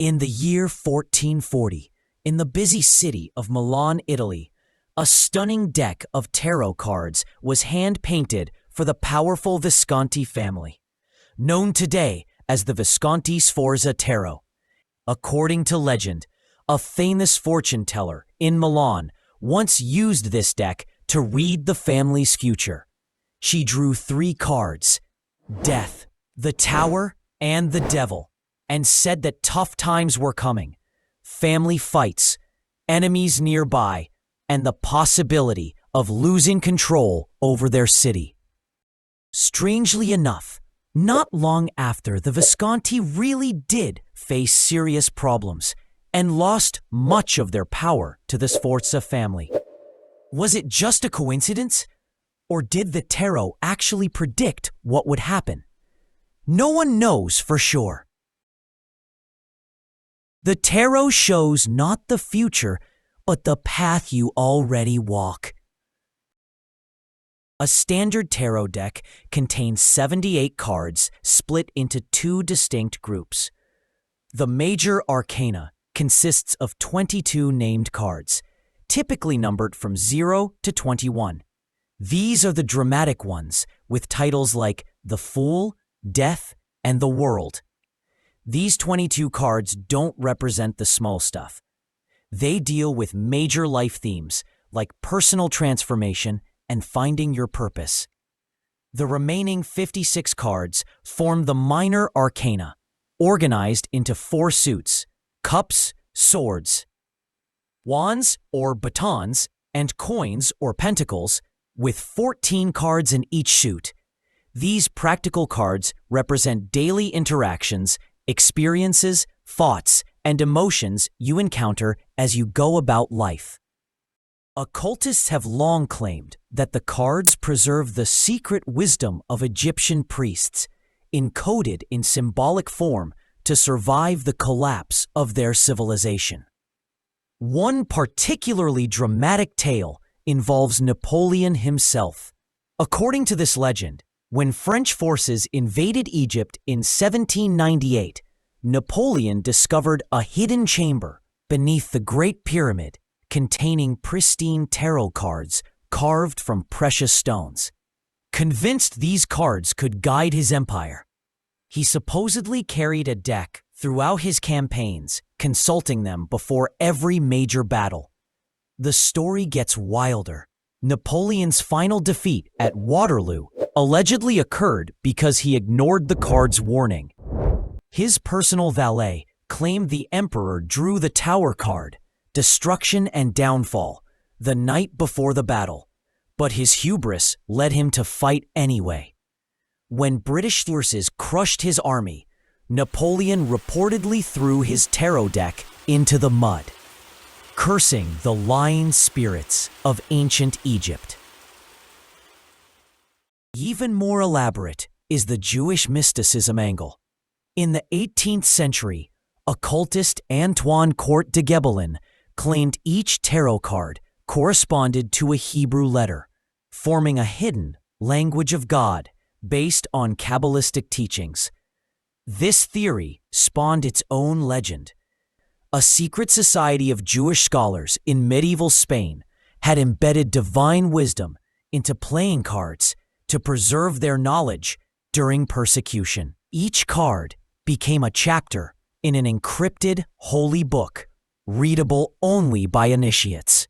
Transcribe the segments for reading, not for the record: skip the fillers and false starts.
In the year 1440, in the busy city of Milan, Italy, a stunning deck of tarot cards was hand-painted for the powerful Visconti family, known today as the Visconti Sforza Tarot. According to legend, a famous fortune teller in Milan once used this deck to read the family's future. She drew 3 cards: Death, the Tower, and the Devil, and said that tough times were coming, family fights, enemies nearby, and the possibility of losing control over their city. Strangely enough, not long after, the Visconti really did face serious problems and lost much of their power to the Sforza family. Was it just a coincidence? Or did the tarot actually predict what would happen? No one knows for sure. The tarot shows not the future, but the path you already walk. A standard tarot deck contains 78 cards split into 2 distinct groups. The major arcana consists of 22 named cards, typically numbered from 0 to 21. These are the dramatic ones, with titles like The Fool, Death, and The World. These 22 cards don't represent the small stuff. They deal with major life themes like personal transformation and finding your purpose. The remaining 56 cards form the minor arcana, organized into 4 suits: cups, swords, wands or batons, and coins or pentacles, with 14 cards in each suit. These practical cards represent daily interactions, experiences, thoughts, and emotions you encounter as you go about life. Occultists have long claimed that the cards preserve the secret wisdom of Egyptian priests, encoded in symbolic form to survive the collapse of their civilization. One particularly dramatic tale involves Napoleon himself. According to this legend, when French forces invaded Egypt in 1798, Napoleon discovered a hidden chamber beneath the Great Pyramid containing pristine tarot cards carved from precious stones. Convinced these cards could guide his empire, he supposedly carried a deck throughout his campaigns, consulting them before every major battle. The story gets wilder. Napoleon's final defeat at Waterloo allegedly occurred because he ignored the card's warning. His personal valet claimed the emperor drew the Tower card, destruction and downfall, the night before the battle, but his hubris led him to fight anyway. When British forces crushed his army, Napoleon reportedly threw his tarot deck into the mud, cursing the lying spirits of ancient Egypt. Even more elaborate is the Jewish mysticism angle. In the 18th century, occultist Antoine Court de Gebelin claimed each tarot card corresponded to a Hebrew letter, forming a hidden language of God based on Kabbalistic teachings. This theory spawned its own legend. A secret society of Jewish scholars in medieval Spain had embedded divine wisdom into playing cards to preserve their knowledge during persecution. Each card became a chapter in an encrypted holy book, readable only by initiates.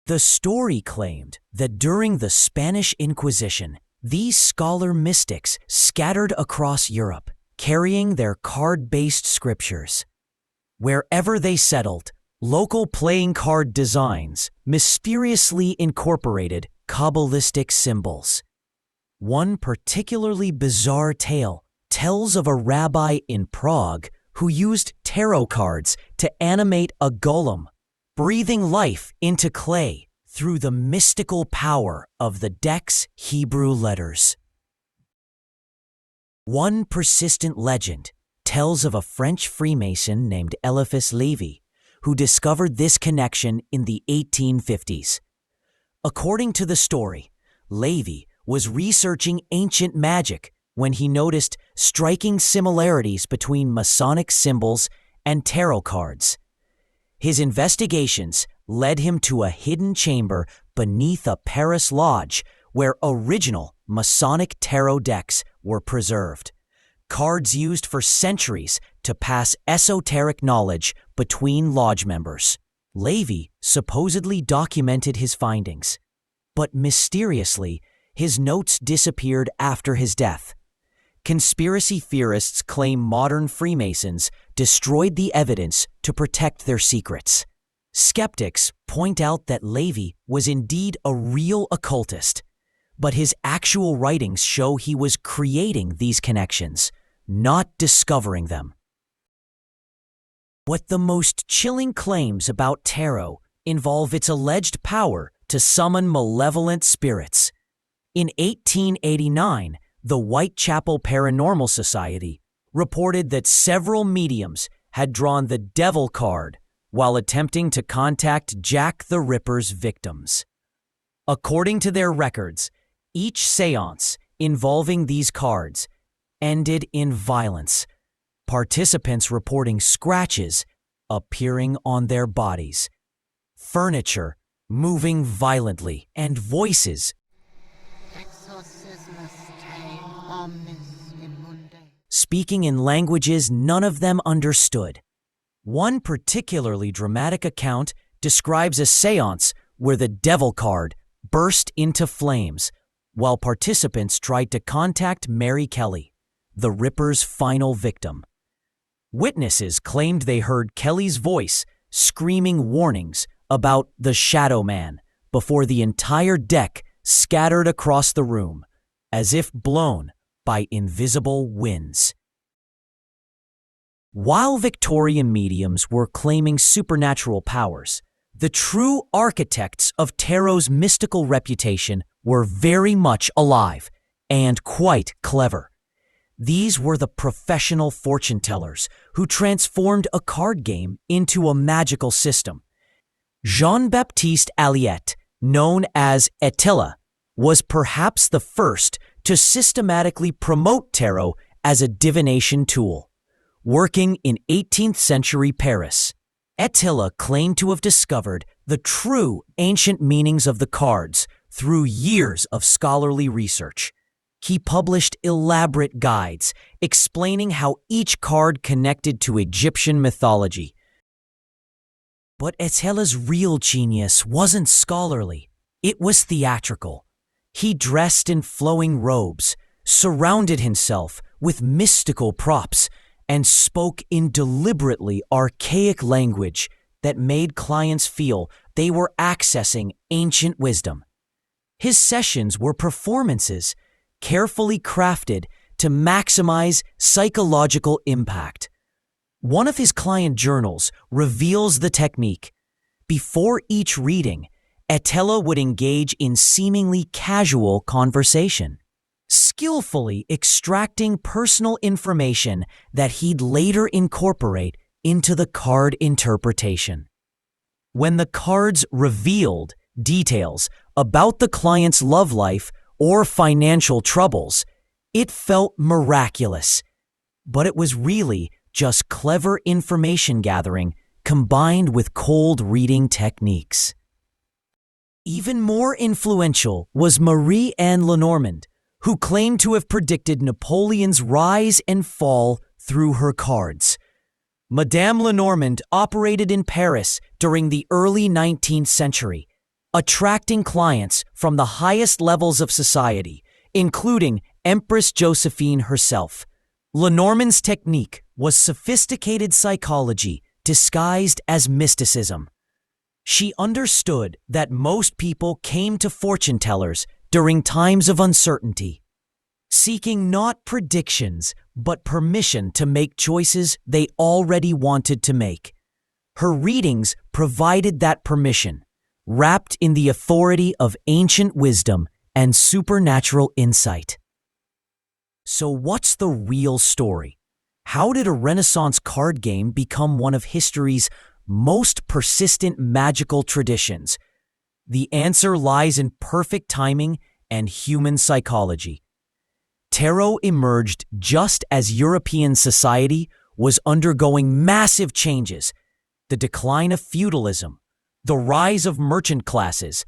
The story claimed that during the Spanish Inquisition, these scholar mystics scattered across Europe, carrying their card-based scriptures. Wherever they settled, local playing card designs mysteriously incorporated Kabbalistic symbols. One particularly bizarre tale tells of a rabbi in Prague who used tarot cards to animate a golem, breathing life into clay through the mystical power of the deck's Hebrew letters. One persistent legend tells of a French Freemason named Eliphas Lévy, who discovered this connection in the 1850s. According to the story, Lévy was researching ancient magic when he noticed striking similarities between Masonic symbols and tarot cards. His investigations led him to a hidden chamber beneath a Paris lodge where original Masonic tarot decks were preserved, cards used for centuries to pass esoteric knowledge between lodge members. Levy supposedly documented his findings, but mysteriously, his notes disappeared after his death. Conspiracy theorists claim modern Freemasons destroyed the evidence to protect their secrets. Skeptics point out that Levy was indeed a real occultist, but his actual writings show he was creating these connections, not discovering them. But the most chilling claims about tarot involve its alleged power to summon malevolent spirits. In 1889, the Whitechapel Paranormal Society reported that several mediums had drawn the Devil card while attempting to contact Jack the Ripper's victims. According to their records, each seance involving these cards ended in violence, participants reporting scratches appearing on their bodies, furniture moving violently, and voices speaking in languages none of them understood. One particularly dramatic account describes a seance where the Devil card burst into flames while participants tried to contact Mary Kelly, the Ripper's final victim. Witnesses claimed they heard Kelly's voice screaming warnings about the Shadow Man before the entire deck scattered across the room, as if blown by invisible winds. While Victorian mediums were claiming supernatural powers, the true architects of tarot's mystical reputation were very much alive and quite clever. These were the professional fortune tellers who transformed a card game into a magical system. Jean-Baptiste Alliette, known as Attila, was perhaps the first to systematically promote tarot as a divination tool. Working in 18th century Paris, Attila claimed to have discovered the true ancient meanings of the cards through years of scholarly research. He published elaborate guides explaining how each card connected to Egyptian mythology. But Attila's real genius wasn't scholarly, it was theatrical. He dressed in flowing robes, surrounded himself with mystical props, and spoke in deliberately archaic language that made clients feel they were accessing ancient wisdom. His sessions were performances, carefully crafted to maximize psychological impact. One of his client journals reveals the technique. Before each reading, Attila would engage in seemingly casual conversation, skillfully extracting personal information that he'd later incorporate into the card interpretation. When the cards revealed details about the client's love life or financial troubles, it felt miraculous, but it was really just clever information gathering combined with cold reading techniques. Even more influential was Marie-Anne Lenormand, who claimed to have predicted Napoleon's rise and fall through her cards. Madame Lenormand operated in Paris during the early 19th century, attracting clients from the highest levels of society, including Empress Josephine herself. Lenormand's technique was sophisticated psychology disguised as mysticism. She understood that most people came to fortune tellers during times of uncertainty, seeking not predictions but permission to make choices they already wanted to make. Her readings provided that permission, wrapped in the authority of ancient wisdom and supernatural insight. So what's the real story? How did a Renaissance card game become one of history's most persistent magical traditions? The answer lies in perfect timing and human psychology. Tarot emerged just as European society was undergoing massive changes: the decline of feudalism, the rise of merchant classes,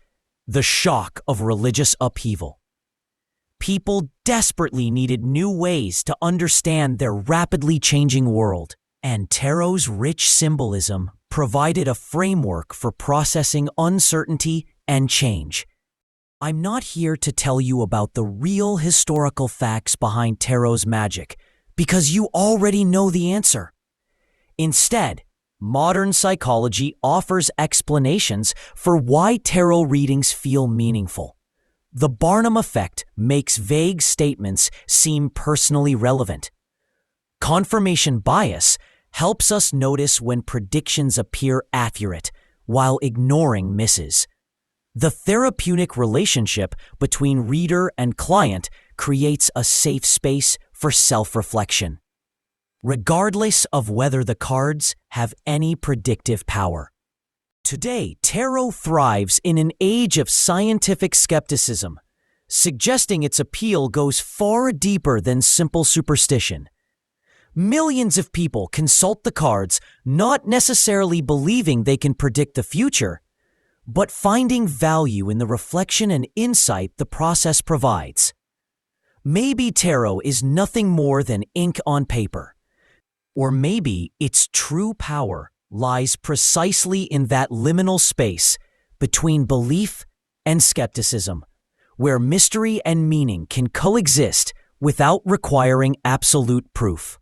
the shock of religious upheaval. People desperately needed new ways to understand their rapidly changing world, and tarot's rich symbolism provided a framework for processing uncertainty and change. I'm not here to tell you about the real historical facts behind tarot's magic, because you already know the answer. Instead, modern psychology offers explanations for why tarot readings feel meaningful. The Barnum effect makes vague statements seem personally relevant. Confirmation bias helps us notice when predictions appear accurate while ignoring misses. The therapeutic relationship between reader and client creates a safe space for self-reflection, regardless of whether the cards have any predictive power. Today, tarot thrives in an age of scientific skepticism, suggesting its appeal goes far deeper than simple superstition. Millions of people consult the cards not necessarily believing they can predict the future, but finding value in the reflection and insight the process provides. Maybe tarot is nothing more than ink on paper, or maybe its true power lies precisely in that liminal space between belief and skepticism, where mystery and meaning can coexist without requiring absolute proof.